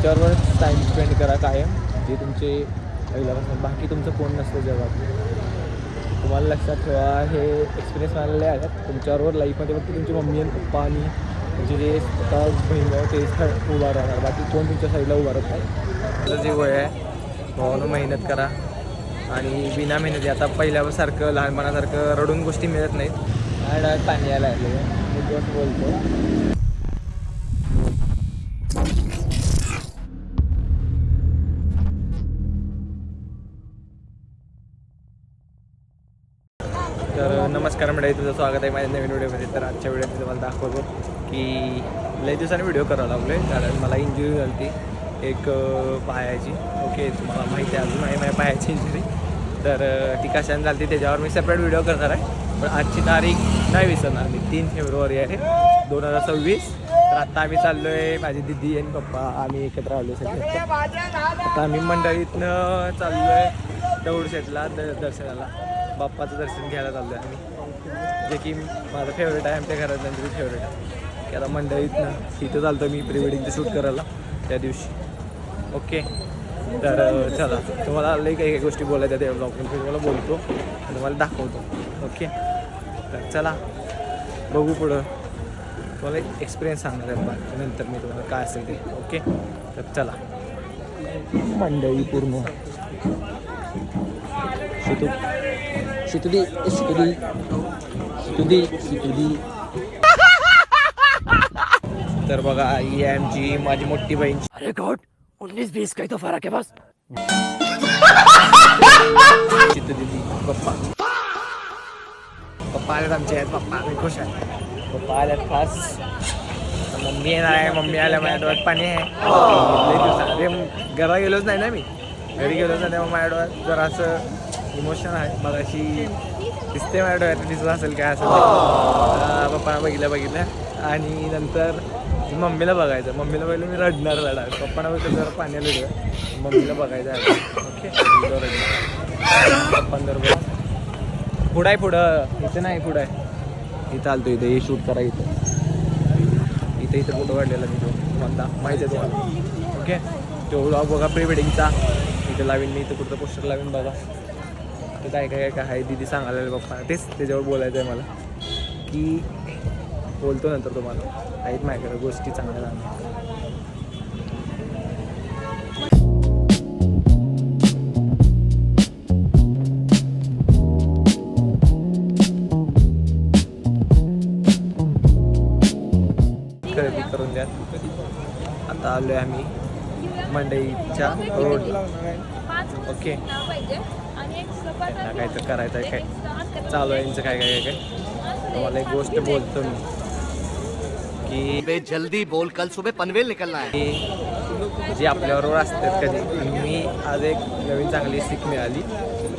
त्यांच्याबरोबर time spend करा कायम, जे तुमचे पहिल्यापासून बाकी तुमचं कोण नसतं जगात. तुम्हाला लक्षात ठेवा, हे एक्सपिरियन्स मला आल्यात. तुमच्याबरोबर लाईफमध्ये फक्त तुमची मम्मी आणि पप्पा आणि तुमचे जे स्वतः बहीण भाऊ तेच उभा राहणार, बाकी कोण तुमच्या साईडला उभा राहत नाही. तुझं जे वय आहे भावानं मेहनत करा आणि बिना मेहनती आता पहिल्यासारखं लहानपणासारखं रडून गोष्टी मिळत नाहीत. डायरेक्ट पाणी यायला लागले मी जस्ट बोलतो. तर नमस्कार मंडळी, तुझं स्वागत आहे माझ्या नवीन व्हिडिओमध्ये. तर आजच्या व्हिडिओमध्ये तुम्हाला दाखवतो की लई दिवसाने व्हिडिओ करावं लागलो आहे, कारण मला इंजुरी झाली ती एक पायाची. ओके, तुम्हाला माहिती आहे अजून आहे माझ्या पायाची इंजुरी. तर ती कशाने झाली त्याच्यावर मी सेपरेट व्हिडिओ करणार आहे. पण आजची तारीख नाही विसरणार मी, 3 फेब्रुवारी आहे 2026. तर आत्ता आम्ही चाललो आहे, माझी दिदी आणि पप्पा आम्ही एकत्र आलो सगळे. आता आम्ही मंडळीतनं चाललो आहे दगडूशेठला दर्शनाला, बाप्पाचं दर्शन घ्यायला चाललो आहे आम्ही, जे की माझं फेवरेट आहे, आमच्या घरातलं तरी फेवरेट आहे. की आता मंडळीतनं तिथं चालतो मी प्री वेडिंगचं शूट करायला त्या दिवशी. ओके, तर चला, तुम्हाला लई काही गोष्टी बोलायच्या त्या ब्लॉगमध्ये, तुम्हाला बोलतो तुम्हाला दाखवतो. ओके, तर चला बघू पुढं, तुम्हाला एक एक्सपिरियन्स सांगणार आहे बाकी नंतर मी तुम्हाला काय असेल ते. ओके, तर चला. मंडळी पूर्ण शितुदी तर बघा, ही आहे आमची माझी मोठी बहीण. अरे गॉड, 19-20 काही तो फरक आहे बस. शितुदी पप्पा आल्यात आमचे आहेत, पप्पा आम्ही खुश आहे. पप्पा आल्यात खास, मम्मी येणार आहे. मम्मी आल्या माझ्या डोळ्यात पाणी आहे. अरे घरा गेलोच नाही ना मी, घरी गेलोच नाही, तेव्हा माझ्या डोळ्यात जरा असं इमोशन आहे. मग अशी दिसते माझ्या डोळ्यात, दिसत असेल काय असेल. पप्पाला बघितलं आणि नंतर मम्मीला बघायचं. मम्मीला बघितलं मी रडणार. पप्पाना बघितलं जरा पाण्याला रडलं, मम्मीला बघायचं आहे. ओके, पप्पांबरोबर पुढं आहे, पुढं इथं नाही, पुढं आहे इथं आलतो. इथं हे शूट करा, इथं फोटो काढलेला मी, तो तुम्हाला माहिती आहे तुम्हाला. ओके, तो व्लॉग बघा प्री वेडिंगचा, इथं लावीन मी, इथं कुठं पोस्टर लावीन बघा. तर काय आहे दिदी सांगायला पप्पा, तेच त्याच्यावर बोलायचं आहे मला, की बोलतो नंतर तुम्हाला. आहेत माझ्याकडे गोष्टी चांगल्या. खरेदी करून द्या. आता आलो आहे आम्ही मंडईच्या रोडला. ओके, काय तर करायचं आहे, काय चालू आहे यांचं काय तुम्हाला एक गोष्ट बोलतो मी, की जल्दी बोल, कल सुबह पनवेल निकलना है. जे आपल्याबरोबर असतात कधी, मी आज एक नवीन चांगली सीख मिळाली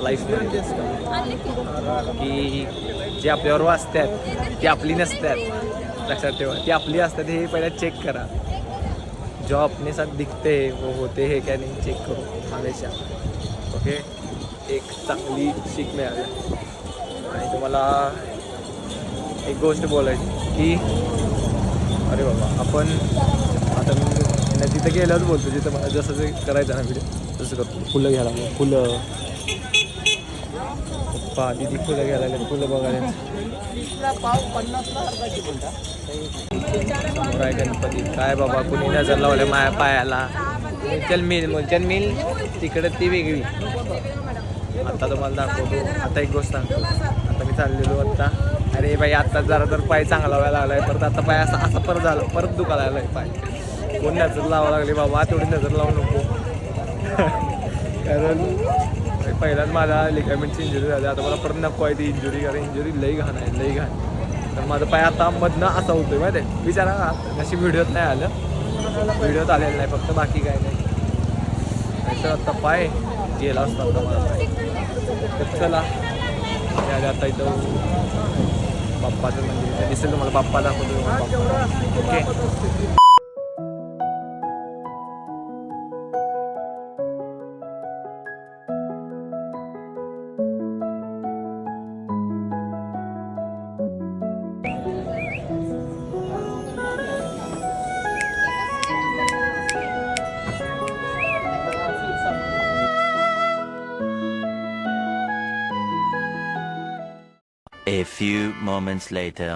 लाईफमध्ये, की जे आपल्याबरोबर असतात ती आपली नसतात. लक्षात ठेवा, ती आपली असतात हे पहिला चेक करा. जो अपने साथ दिखते वो होते है क्या नहीं, चेक करो हमेशा. ओके, एक चांगली सीख मिळाली. आणि तुम्हाला एक गोष्ट बोलायची, की अरे बाबा, आपण आता मी तिथं गेल्यावर बोलतो, जिथं मला जसं जे करायचं ना व्हिडिओ तसं करतो. फुलं घ्यायला लागलं, फुलं पप्पा दिदी फुलं घ्यायला लागले, फुलं बघायला. काय गणपती, काय बाबा कुणी नजर लावले माझ्या पायाला. मुलचल मिल तिकडं ती वेगळी. आता तुम्हाला दाखवतो. आता एक गोष्ट सांगतो, आता मी चाललेलो आत्ता, अरे बाई आता जरा तर पाय चांगला व्हायला लागला आहे, परत आता पाय असा परत झाला, परत दुखायला लागला आहे पाय. कोण नजर लावा लागली बाबा, तेवढी नजर लावू नको. कारण पहिल्याच माझा लिगामेंटची इंजुरी झाली, आता मला परत नको आहे ती इंजुरी, कारण इंजुरी लई घाण आहे, लई घाण. तर माझा पाय आता मधनं असा होतोय माहिती आहे. विचारा अशी व्हिडिओत नाही आलं, व्हिडिओत आलेलं नाही, फक्त बाकी काय नाही. तर आता पाय गेला असता आता मला पाय. तर चला आता इथं बाप्पाचं मंदिर दिसेल तुम्हाला, बाप्पा दाखवतो. Okay, A few moments later.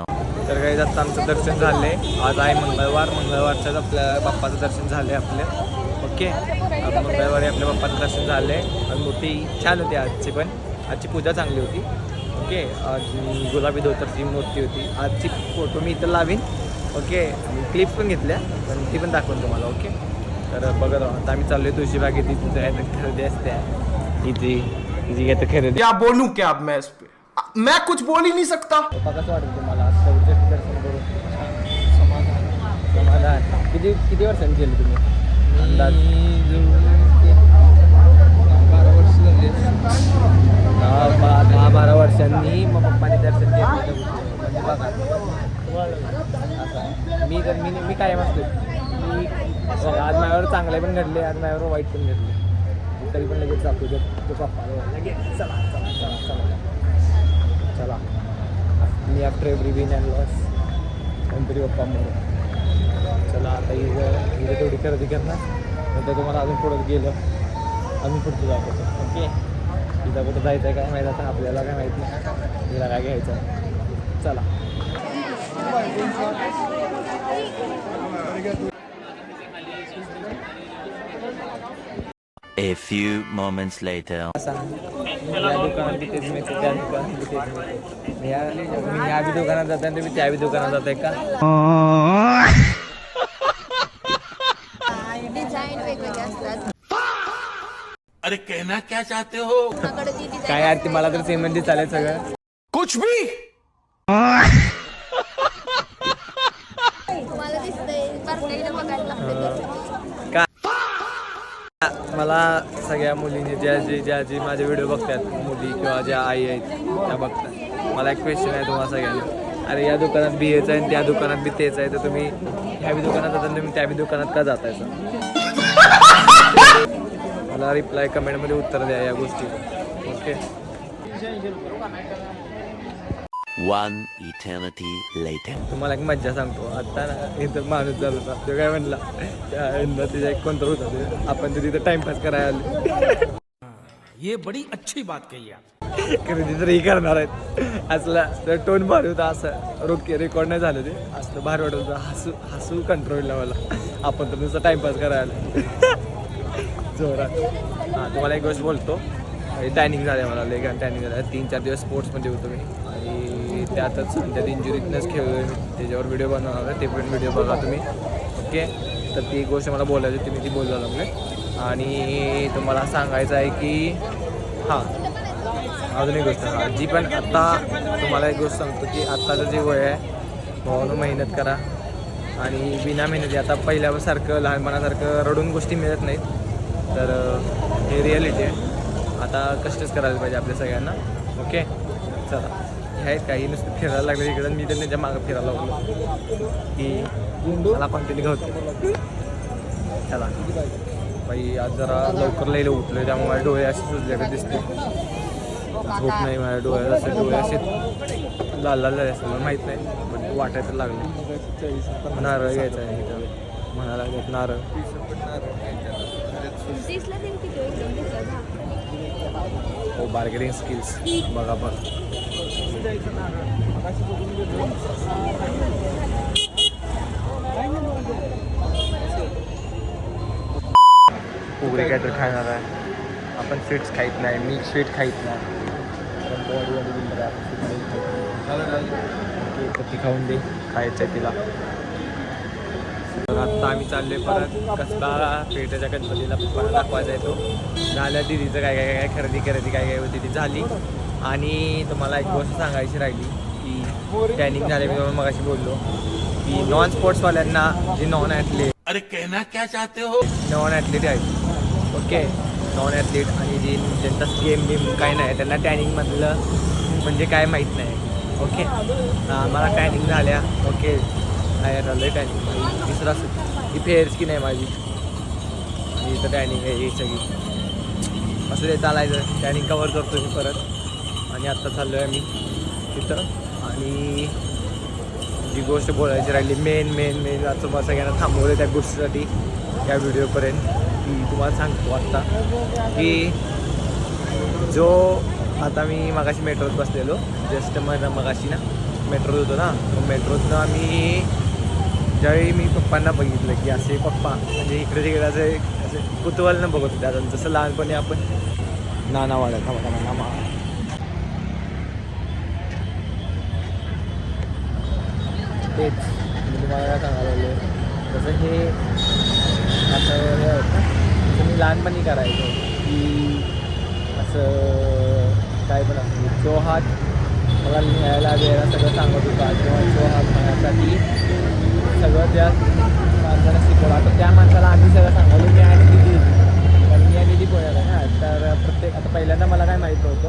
तर काही आता आमचं दर्शन झाले. आज आहे मंगळवारच्याच आपल्या बाप्पाचं दर्शन झाले आपले. ओके, मंगळवारी आपल्या बाप्पाचं दर्शन झाले आणि मूर्ती छान होती आजची पूजा चांगली होती. ओके, आज गुलाबी धोतरची मूर्ती होती. आजची फोटो मी इथं लावीन. ओके, क्लिप पण घेतल्या पण ती पण दाखवून तुम्हाला. ओके, तर बघत राहा. आता आम्ही चाललोय तुळशीबागेत. तिथं काय तर खरेदी असते तिची काय तर खरेदी. क्या बोलूं क्या अब मैं इस पे मैं कुछ बोल ही नहीं सकता. कसं वाटेल तुम्हाला दगडूशेठ दर्शन करून? समाधान. किती वर्षांनी केलं तुम्ही अंदाज? 10-12 वर्षांनी मग पप्पाने दर्शन घेतलं. म्हणजे बघा असं मी कायम असतो की आज माझ्यावर चांगले पण घडले, आज माझ्यावर वाईट पण घडले, तरी पण लगेच जातो तो पप्पाला लगेच चला मी after every win and loss Ganpati Bappa म्हणून चला. आता हिला तेवढी खरेदी करणार, नंतर तुम्हाला अजून पुढं गेलं अजून पुढचं जात होतं. ओके, तिथं कुठं जायचं आहे काय माहीत, आता आपल्याला काय माहीत नाही तिला काय घ्यायचं आहे. चला. A few moments later. या दुकानात तेच मिळते, त्या दुकानात तेच मिळते. मी ह्या बी दुकानात जाते आणि तुम्ही त्या बी दुकानात जाताय का? डिझाईन वेगवेगळे असतात. अरे कहना क्या चाहते हो? कोणाकडे ती डिझाईन काय यार, ती मला तर सेममध्ये चालेल सगळं. कुछ भी. तुम्हाला दिसतंय बारकाईने बघायला लागते. मला सगळ्या मुलींनी ज्या माझे व्हिडिओ बघतात, मुली किंवा ज्या आई आहेत त्या बघतात. मला एक क्वेश्चन आहे तुम्हाला सगळ्यांना. अरे या दुकानात बी हेच आहे आणि त्या दुकानात बी तेच आहे, तर तुम्ही ह्या बी दुकानात जाता तुम्ही त्या बी दुकानात का जाताय? मला रिप्लाय कमेंटमध्ये उत्तर द्या या गोष्टी. ओके. One eternity later. तुम्हाला एक मज्जा सांगतो. आता ना इथं माणूस चालू होता, तो काय म्हणला तिचा एक कोणतं होता ते, आपण तर तिथं टाइमपास करायला आले. ये बड़ी अच्छी बात कही आप. खरेदी तर ही करणार आहेत असला तर टोन भारी होता. असं रेकॉर्ड नाही झालं, ते असं भारी वाटत होतं. हसू कंट्रोलला मला. आपण तर नुसतं टाइमपास करायला जोरात. हां, तुम्हाला एक गोष्ट बोलतो. टॅनिंग झालं मला, लय टॅनिंग झालं. 3-4 दिवस स्पोर्ट्समध्ये होतो मी आणि त्यातच त्यात इंजुरीतनंच खेळलो मी. त्याच्यावर व्हिडिओ बनवणार आहे, ते पण व्हिडिओ बघा तुम्ही. ओके, तर ती गोष्ट मला बोलायची होती, मी ती बोललो लागले. आणि तुम्हाला सांगायचं आहे की हां, अजून एक गोष्ट जी पण आत्ता तुम्हाला एक गोष्ट सांगतो की आत्ताचं जे वय आहे, भावानं मेहनत करा आणि बिना मेहनती आता पहिल्यासारखं लहानपणासारखं रडून गोष्टी मिळत नाहीत. तर हे रिॲलिटी आहे. आता कष्टच करायला पाहिजे आपल्या सगळ्यांना. ओके, चला. हे आहेत काही नुसतं फिरायला लागले इकडं, मी तर त्यांच्या मागं फिरायला लागलो की मला कंटिन्यू घावते. चला बाई, आज जरा लवकर लई उठलो, त्यामुळे माझे डोळे असे सुजल्याकडे दिसते. झोप नाही माझ्या डोळ्यात, असे डोळे असे लाल झाले असते, मला माहीत नाही पण वाटायला लागले. नारळ घ्यायचा आहे इथं, म्हणायला लागेल नारळ. 30 ला देईन की तो एकदम दिसला दहा. हो, बार्गेनिंग स्किल्स बघा बघ. उघडे काहीतरी खाणार आहे आपण. स्वीट्स खाईत नाही, मी स्वीट खाईत नाही. बॉडीमध्ये बिल्डर आहे, ती खाऊन दे, खायचं आहे तिला. तर आत्ता आम्ही चाललो आहे परत कसबा पेठेच्या गणपतीला परत दाखवायचा आहे. तो झाल्या दिदीचं काय खरेदी काय होती ती झाली. आणि तुम्हाला एक गोष्ट सांगायची राहिली की टॅनिंग झाले, मी मगाशी बोललो की नॉन स्पोर्ट्सवाल्यांना जे नॉन ॲथलीट, अरे कहना क्या चाहते हो? नॉन ॲथलीट आहेत. ओके, नॉन ॲथलीट आणि जे ज्यांचा गेम काय नाही, त्यांना टॅनिंगमधलं म्हणजे काय माहीत नाही. ओके, मला टॅनिंग झाल्या. ओके, नाही झालं टॅनिंग तिसरा ही फेअर्स की नाही माझी, आणि इथं टॅनिंग आहे ही सगळी. असं ते चालायचं, टॅनिंग कवर करतो मी परत. आणि आत्ता चाललो आहे मी तिथं. आणि जी गोष्ट बोलायची राहिली मेन आता तुम्हाला सगळ्यांना थांबवलं त्या गोष्टीसाठी या व्हिडिओपर्यंत, की तुम्हाला सांगतो आत्ता की जो आता मी मगाशी मेट्रोत बसलेलो जस्ट मगाशी ना मेट्रोत होतो ना, मग मेट्रोतनं आम्ही ज्यावेळी मी पप्पांना बघितलं की असे पप्पा म्हणजे इकडे तिकडे असे कुतूहलनं बघत होते. आता जसं लहानपणी आपण नाना वाढत हा बघा नाना मा तेच मी तुम्हाला काय सांगायला लागलो तसं हे असं हे होतं ना, तसं मी लहानपणी करायचो की असं काय पण असं जो हात मला लिहायला वेळेला सगळं सांगत होता किंवा जो हात माझ्यासाठी सगळं त्या माणसाला शिकवलं. आता त्या माणसाला आम्ही सगळं सांगालो मी आणि दिदी कारण मी आणि दिदी पुण्यात आहे ना, तर प्रत्येक आता पहिल्यांदा मला काय माहीत नव्हतं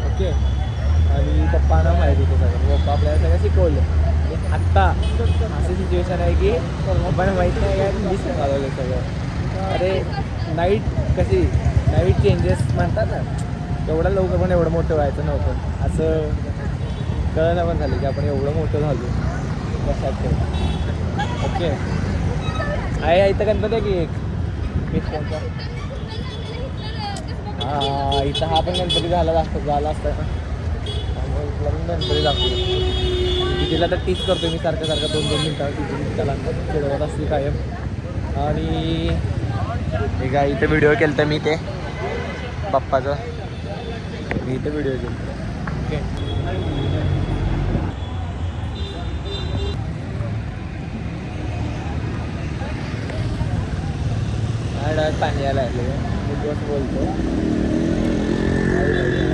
ओके आणि पप्पांना माहीत होतं सगळं, पप्पा आपल्याला सगळं शिकवलं. आत्ता अशी सिच्युएशन आहे की पप्पांना माहीत नाही काय मीच सांगावलं सगळं. अरे नाईट कशी नाईट चेंजेस म्हणतात ना, एवढं लवकर पण एवढं मोठं व्हायचं नव्हतं असं कळलं पण झालं की आपण एवढं मोठं झालो लक्षात ठेव ओके. आहे इथं गणपती आहे की एक कोणता हां इथं हा पण गणपती झाला असता ना त्यामुळे इथला पण गणपती दाखवतो. तिला तर टीच करतो मी सारखं 2-2 मिनटाला खेळवत असते कायम. आणि हे काय इथं व्हिडिओ केलं तर मी ते बाप्पाचं मी इथं व्हिडिओ केलं ओके. डोळ्यात पाणी यायला लागलं मी दिवस बोलतो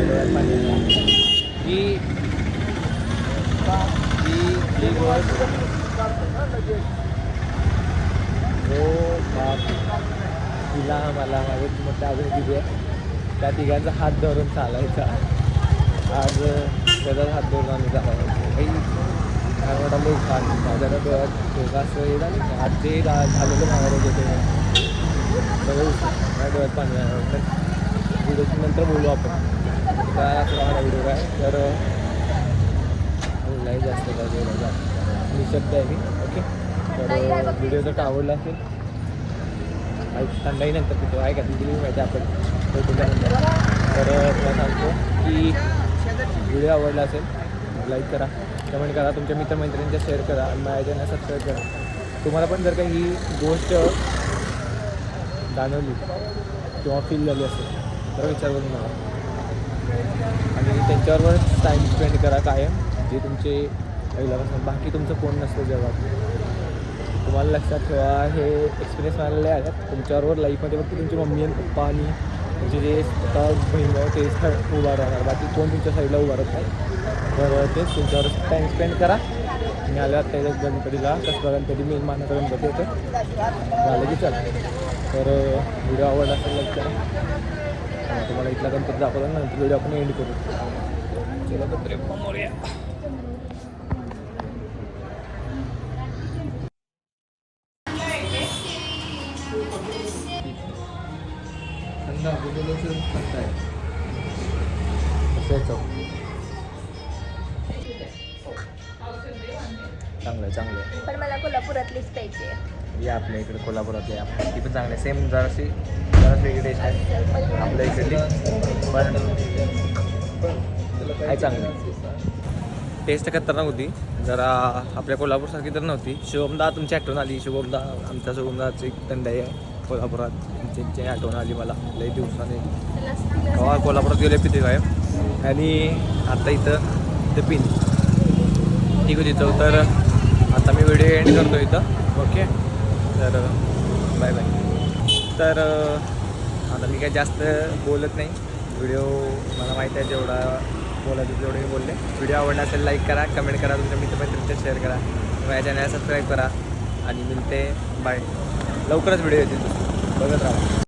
डोळ्यात पाणी यायला की गोष्ट हो बाप तिला मला माझे मोठ्या अजून तिथे त्या तिघांचा हात धरून चालायचा. आज त्याचाच हात धरून आम्ही चालायचो काही काय मोठा लोक माझ्या डोळ्यात असं हे झालं आज जे झालेलं मागायला होते सगळं माझ्या डोळ्यात पाणी आलं. तर व्हिडिओची नंतर बोलू आपण काय असं माझा व्हिडिओ काय तर नाही जास्त काय बोलायचा निशब्द आहे मी ओके. तर व्हिडिओ जर का आवडला असेल थंडाई नंतर तिथं आहे का तिथे माहिती आपण भेटूल्यानंतर तर तुला सांगतो की व्हिडिओ आवडला असेल लाईक करा कमेंट करा तुमच्या मित्रमैत्रिणींच्या शेअर करा आणि माझ्या चॅनल सबस्क्राईब करा. तुम्हाला पण जर का ही गोष्ट जाणवली किंवा फील झाली असेल तर विचार करून मला आणि त्यांच्याबरोबर टाईम स्पेंड करा कायम जे तुमचे पहिल्यापासून बाकी तुमचं कोण नसतं जेव्हा. तुम्हाला लक्षात ठेवा हे एक्सपिरियन्स मिळालेले आहेत तुमच्याबरोबर लाईफमध्ये फक्त तुमची मम्मी आणि पप्पा आणि तुमचे जे बहीण तेच उभा राहणार बाकी कोण तुमच्या साईडला उभा राहत नाही. तर तेच तुमच्यावर टाईम स्पेंड करा. मी आलो आता गणपतीला कसं गणपती मेन मानाचा गणपती होतं झालं की चल. तर व्हिडिओ आवडला असेल लाईक करा. तुम्हाला इथला गणपती दाखवला नंतर व्हिडिओ आपण एंड करू. चला तर ट्रिप मोरया. चांगलं आहे पण मला कोल्हापुरातलीच पाहिजे. या आपल्या इकडे कोल्हापुरातले ती पण चांगले सेम जराशी वेगळी टेस्ट आहे आपल्या इकडली पण काय चांगली टेस्ट खतरनाक होती जरा आपल्या कोल्हापूरसारखी तर नव्हती. शुभमदा तुमची आठवण आली. शुभमदा आमच्या शुभमदाची थंडाई आहे कोल्हापुरात त्यांची आठवण आली मला लई दिवसाने केव्हा कोल्हापुरात गेले पिते काय आणि आता इथं ते पिन ठीक होती चव. तर आता मी व्हिडिओ एंड करतो इथं ओके. तर बाय बाय. तर आता मी काय जास्त बोलत नाही. व्हिडिओ मला माहीत आहे जेवढा बोलायचं तेवढे मी बोलले. व्हिडिओ आवडला असेल लाईक करा कमेंट करा तुमच्या मित्रमैत्रिणींच्या शेअर करा माझ्या चॅनल सबस्क्राईब करा आणि मिळते बाय. लवकरच व्हिडिओ येतील बघत राहा.